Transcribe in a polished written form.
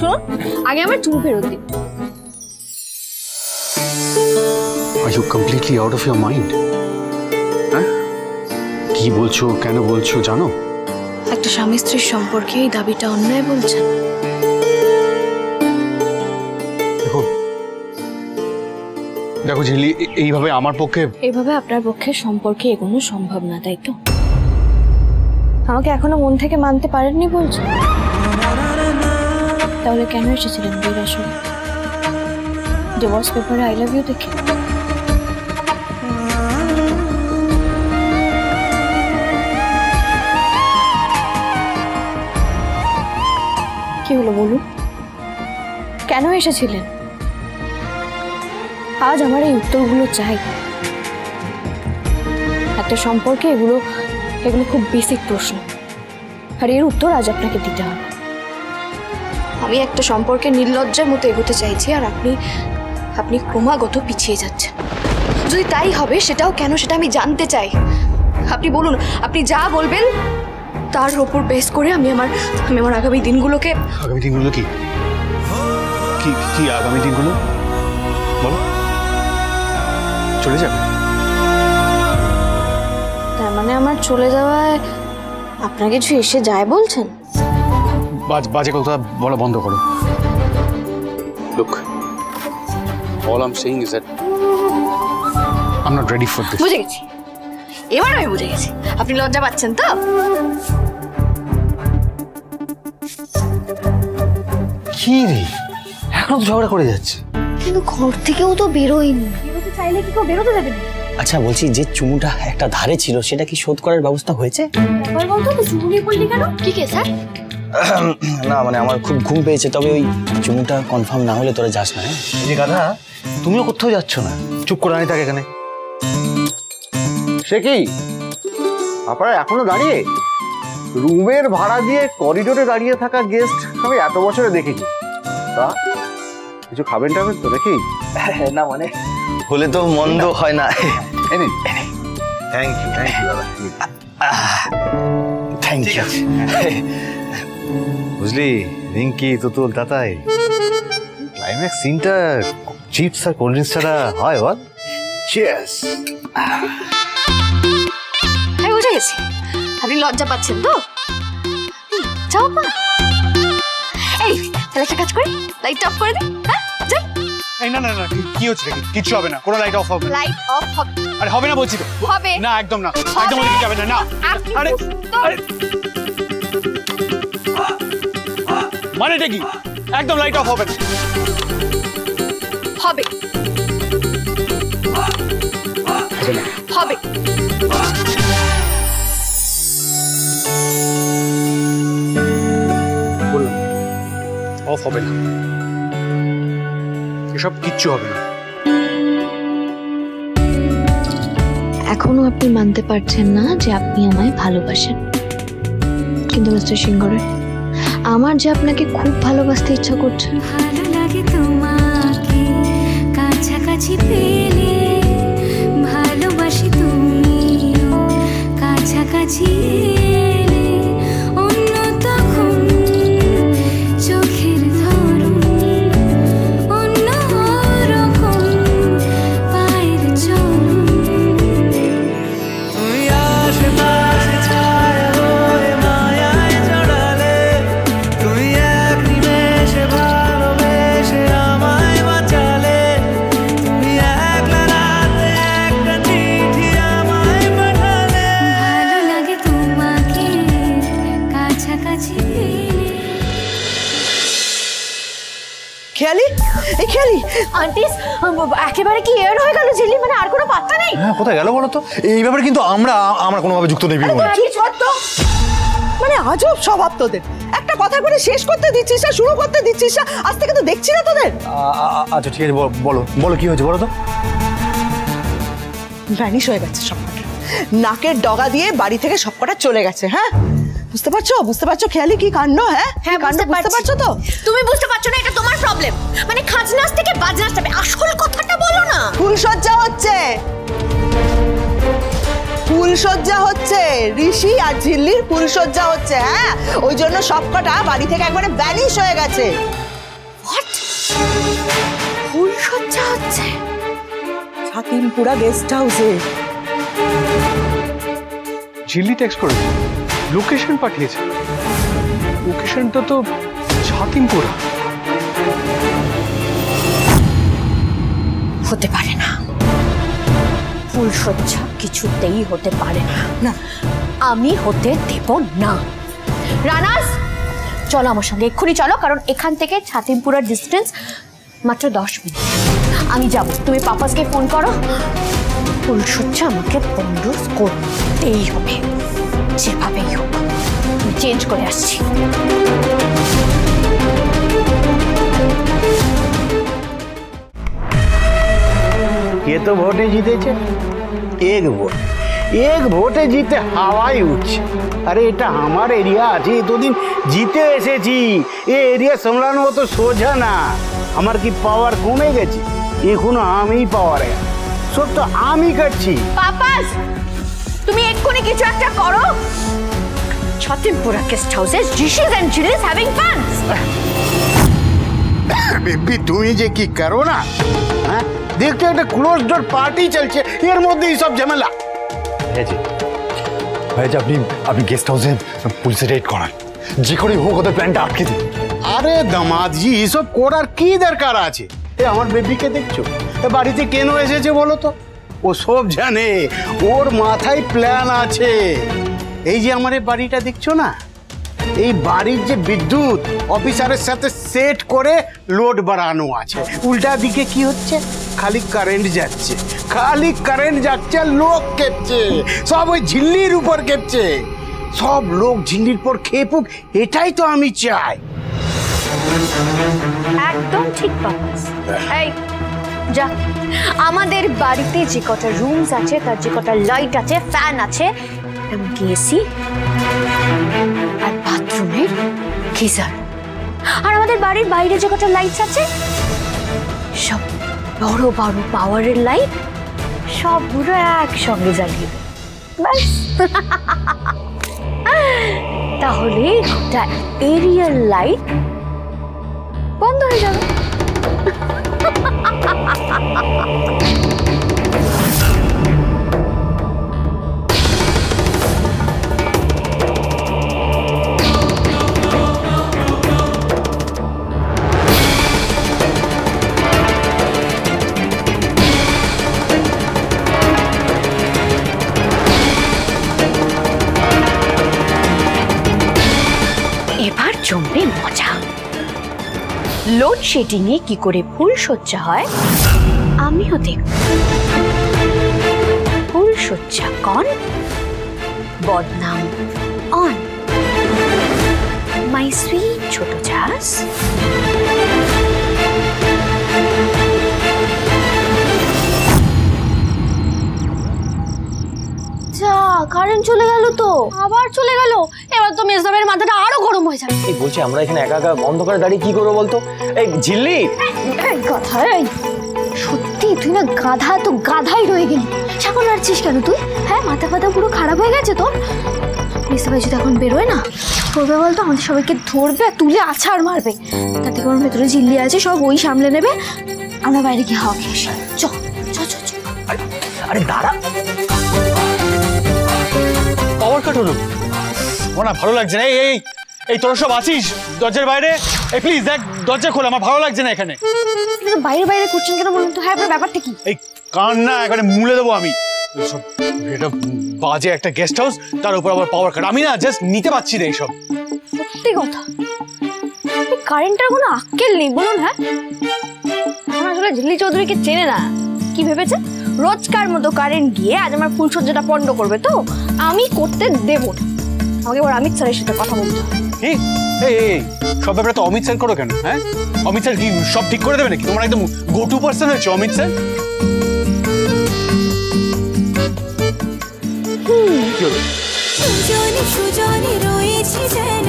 শুনুন, আগে আমার চুল ফেরত দিন। Are you completely out of your mind? হ্যাঁ, কি বলছো, কেন বলছো জানো? একটা স্বামী স্ত্রীর সম্পর্কে এই দাবিটা অন্যায় বলছেন? দেখো দেখো ঝিলি, এইভাবে আমার পক্ষে, এইভাবে আপনার পক্ষে সম্পর্কে এগোনো সম্ভব না, তাই তো? আমাকে এখনো মন থেকে মানতে পারেননি বলছেন? তাহলে কেন এসেছিলেন বিয়ের আসরে? ডিভোর্স পেপারে আই লাভ ইউ দেখে? কি হলো বলুন, কেন এসেছিলেন? আজ আমার এই উত্তরগুলো চাই। একটা সম্পর্কে এগুলো খুব বেসিক প্রশ্ন, আর এর উত্তর আজ আপনাকে দিতে হবে। আমি একটা সম্পর্কে নির্লজ্জার মতো এগোতে চাইছি, আর আপনি ক্রমাগত পিছিয়ে যাচ্ছেন। যদি তাই হবে সেটাও কেন, সেটা আমি জানতে চাই। আপনি বলুন, আপনি যা বলবেন তার ওপর বেস করে আমি আমার আগামী দিনগুলোকে। আগামী দিনগুলো কি কি আগামী দিনগুলো বলো। চলে যাবে? তার মানে আমার চলে যাওয়ায় আপনার কিছু এসে যায় বলছেন? বাজে কথা বলা বন্ধ করো। Look, all I'm saying is that I'm not ready for this. বুঝে গেছি, এবার আমি বুঝে গেছি। আপনি লজ্জা পাচ্ছেন তো? কি রে, এখন তো ঝগড়া করে যাচ্ছে। কিন্তু ঘর থেকেও তো বেরোয়নি। বেরোতে চাইলে কি কেউ বেরোতে দেবে না? আচ্ছা বলছি, যে চুমুটা একটা ধারে ছিল সেটা কি শোধ করার ব্যবস্থা হয়েছে? এবার বলতো তো চুমু নিয়ে পড়লি কেন? কি কে স্যার? না মানে আমার খুব ঘুম পেয়েছে, তবে ওই চুমুটা কনফার্ম না হলে তোরা যাস না। এই যে গাধা, তুমিও কোথাও যাচ্ছ না, চুপ করে আনি থাকে এখানে। সে কি আপনারা এখনো দাঁড়িয়ে? রুমের ভাড়া দিয়ে করিডোরে দাঁড়িয়ে থাকা গেস্ট আমি এত বছরে দেখিনি। তা কিছু খাবেন টাবেন তো নাকি? না মানে হলে তো মন্দ হয় না। থ্যাংক ইউ দাদা। Thank you. বুঝলি রিঙ্কি, তুতুল, তাতাই, ক্লাইম্যাক্স সিনটা চিপস আর কোল্ড ড্রিঙ্কস ছাড়া হয় বল? চিয়ার্স। হ্যাঁ বুঝে গেছি, আপনি লজ্জা পাচ্ছেন তো? যাও না। এই তাহলে একটা কাজ করি, লাইট অফ করে দিই। হ্যাঁ যাই। এই না না না, কি হচ্ছে নাকি? কিচ্ছু হবে না, কোনো লাইট অফ হবে না। লাইট অফ হবে? আরে হবে না বলছি তো। হবে না, একদম না, একদম ওদিকে যাবে না। না আরে আরে মানেটা কি? একদম লাইট অফ হবে না। হবে হবে। বললাম অফ হবে না, এসব কিচ্ছু হবে না। এখনো আপনি মানতে পারছেন না যে আপনি আমায় ভালোবাসেন, কিন্তু মিস্টার সিংহরে, আমার যে আপনাকে খুব ভালোবাসতে ইচ্ছা করছে। ভালো লাগে তোমাকে কাছাকাছি পেলে, ভালোবাসি তুমি কাছাকাছি এলে, অন্য তখন চোখের ধরন অন্য রকম, পায়ের চরণ তুই আশেপাশে ছায়া হয়ে মায়ায় জড়ালে, তুই এক নিমেষে ভালোবেসে আমায় বাঁচালে, তুমি একলা রাতে একটা চিঠি আমায় পাঠালে, ভালো লাগে তোমাকে কাছাকাছি পেলে। খেয়ালি, এই খেয়ালি আন্টিস একেবারে কি এর হয়ে গেল ঝিলি, মানে আর কোনো পাত্তা নেই। হ্যাঁ, কোথায় গেল বলো তো? এই ব্যাপারে কিন্তু আমরা কোনোভাবে যুক্ত নেই। মানে আজব স্বভাব তোদের। একটা কথা করে শেষ করতে দিচ্ছিস না, শুরু করতে দিচ্ছিস না, আজ থেকে তো দেখছি না তোদের। আচ্ছা ঠিক আছে, বলো বলো কি হয়েছে বলো তো। ভ্যানিশ হয়ে গেছে সবকটা, নাকের ডগা দিয়ে বাড়ি থেকে সবকটা চলে গেছে। হ্যাঁ বুঝতে পারছো খেয়ালি কি কাণ্ড? হ্যাঁ বুঝতে পারছো তো? তুমি বুঝতে পারছো না, এটা তোমার প্রবলেম। মানে খাজনাস থেকে বাজনাস যাবে, আসল কথাটা বলো না। ফুলসজ্জা হচ্ছে, ঋষি আর ঝিল্লির ফুলসজ্জা হচ্ছে। হ্যাঁ ওই জন্য সবকটা বাড়ি থেকে একবারে ভ্যানিশ হয়ে গেছে। হোয়াট? ফুলসজ্জা হচ্ছে ছাতিমপুরা গেস্ট হাউসে। ঝিল্লি টেক্সট করেছে, লোকেশন পাঠিয়েছে। লোকেশনটা তো ছাতিমপুরা। হতে পারে না, ফুলসজ্জা কিছুতেই হতে পারে না। না, আমি হতে দেব না। রানাস, চলো আমার সঙ্গে, এক্ষুনি চলো, কারণ এখান থেকে ছাতিমপুরার ডিস্টেন্স মাত্র 10 মিনিট। আমি যাব, তুমি পাপাসকে ফোন করো। ফুলসজ্জা আমাকে বন্ধ করতেই হবে, যেভাবেই হোক। আমি চেঞ্জ করে আসছি। কে তো ভোটে জিতেছে, এক ভোটে জিতে হাওয়াই উঠছে। আরে এটা আমার এরিয়া আছে, এতদিন জিতে এসেছি, এই এরিয়া সামলানো তো সোজা না। আমার কি পাওয়ার কমে গেছে? এখনো আমি পাওয়ারে, সব তো আমি করছি। পাপাস, তুমি এক্ষুনি কিছু একটা করো। ছাতিমপুরা গেস্ট হাউসে ঋষিজ এন্ড জিলিস হ্যাভিং ফান। বেবি তুমি যে কি করো না, হ্যাঁ দেখতে একটা ক্লোজ ডোর পার্টি চলছে, এর মধ্যে এই সব ঝামেলা। আপনি গেস্ট হাউসে পুলিশে রেড করান, যে করে হোক ওদের প্ল্যানটা আটকে দিন। আরে দামাদজি, এসব করার কি দরকার আছে? এ আমার বেবিকে দেখছো, বাড়িতে কেন এসেছে বলো তো? ও সব জানে, ওর মাথায় প্ল্যান আছে। এই যে আমার এই বাড়িটা দেখছো না, এই বাড়ির যে বিদ্যুৎ অফিসারের সাথে সেট করে লোড বাড়ানো আছে। উল্টা দিকে কি হচ্ছে, খালি কারেন্ট যাচ্ছে, খালি কারেন্ট যাচ্ছে, লোক কেঁপছে, সব ওই ঝিল্লির উপর কেঁপছে। সব লোক ঝিল্লির পর খেপুক, এটাই তো আমি চাই। একদম ঠিক পাপাস। এই যা, আমাদের বাড়িতে যে কটা রুমস আছে, তার যে কটা লাইট আছে, ফ্যান আছে, এমনকি এসি আর বাথরুমের গিজার, আর আমাদের বাড়ির বাইরে যে কটা লাইটস আছে, সব বড় বড় পাওয়ারের লাইট, সবগুলো একসঙ্গে জ্বালিয়ে দেব। ব্যাস। তাহলে গোটা এরিয়ার লাইট বন্ধ হয়ে যাবে। এবার জমবে মজা। লোডশেডিং এ কি করে ফুলসজ্জা হয় আমিও দেখব। ফুলসজ্জা কন, বদনাম অন। মাই সুইট ছোট জাস। যা, কারেন্ট চলে গেল তো, আবার চলে গেল। এবার তো মেজদাবের মাথাটা আরো গরম হয়ে যাবে। এই বলছি, আমরা এখানে একা একা অন্ধকারে দাঁড়িয়ে কি করবো বলতো? এই ঝিল্লি, গাধা, সত্যি তুই না গাধা, তো গাধাই রয়ে গেলি। সাখন মারছিস কেন তুই? হ্যাঁ, মাথা ফাথা পুরো খারাপ হয়ে গেছে তোর। মেজদাবাই যদি এখন বেরোয় না, করবে বলতো, আমাদের সবাইকে ধরবে আর তুলে আছাড় মারবে। তাতে কারণ ভেতরে ঝিল্লি আছে, সব ওই সামলে নেবে। আমরা বাইরে গিয়ে হাওয়া খেয়ে আসি। চ চ চ চ। আরে দাঁড়া, পাওয়ার কাট হলো, আমার না ভালো লাগছে না। এই এই তোরা সব আছিস দরজার বাইরে? এই প্লিজ দেখ, দরজা খোল, আমার ভালো লাগছে না এখানে। বাইরে বাইরে করছেন কেন বলুন তো? হ্যাঁ, আপনার ব্যাপারটা কি? এই কান না এখানে মুলে দেবো আমি। এটা বাজে একটা গেস্ট হাউস, তার উপর আবার পাওয়ার কাট। আমি না জাস্ট নিতে পারছি না এইসব। সত্যি কথা, কারেন্টের কোনো আক্কেল নেই বলুন। হ্যাঁ, আমার আসলে ঝিল্লি চৌধুরীকে চেনে না। কি ভেবেছে রোজকার মতো কারেন্ট গিয়ে আজ আমার ফুলসজ্জাটা পণ্ড করবে? তো আমি করতে দেব না। আমাকে এবার অমিত স্যারের সাথে কথা বলতে হবে। এই এই সব ব্যাপারে তো অমিত স্যার করো কেন? হ্যাঁ, অমিত স্যার কি সব ঠিক করে দেবে নাকি? তোমার একদম গো টু পার্সন হয়েছে অমিত স্যার। সুজনে সুজনে রয়েছে যেন